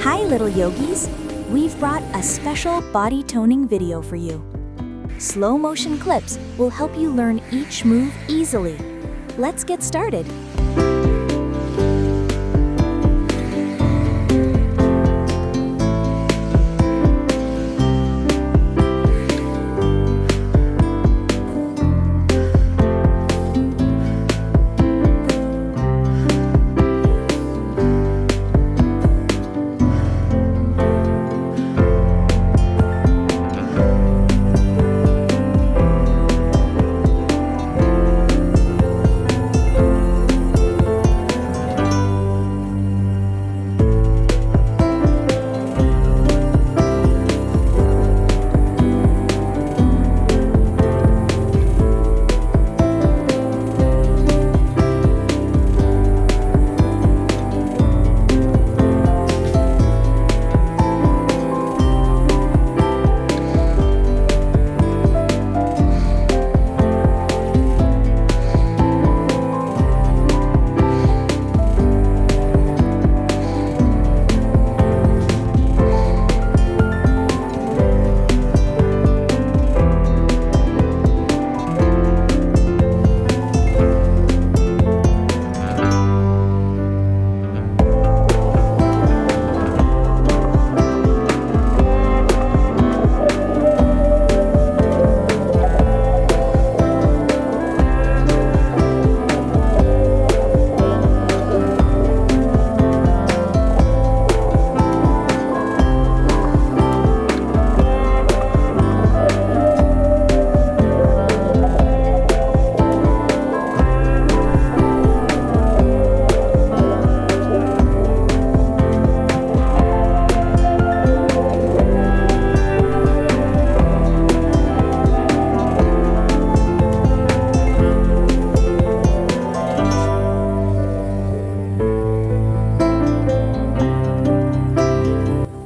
Hi little yogis! We've brought a special body toning video for you. Slow motion clips will help you learn each move easily. Let's get started.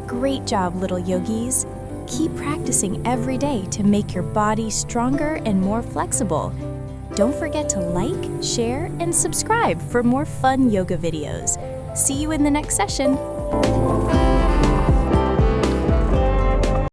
Great job, little yogis! Keep practicing every day to make your body stronger and more flexible. Don't forget to like, share, and subscribe for more fun yoga videos. See you in the next session!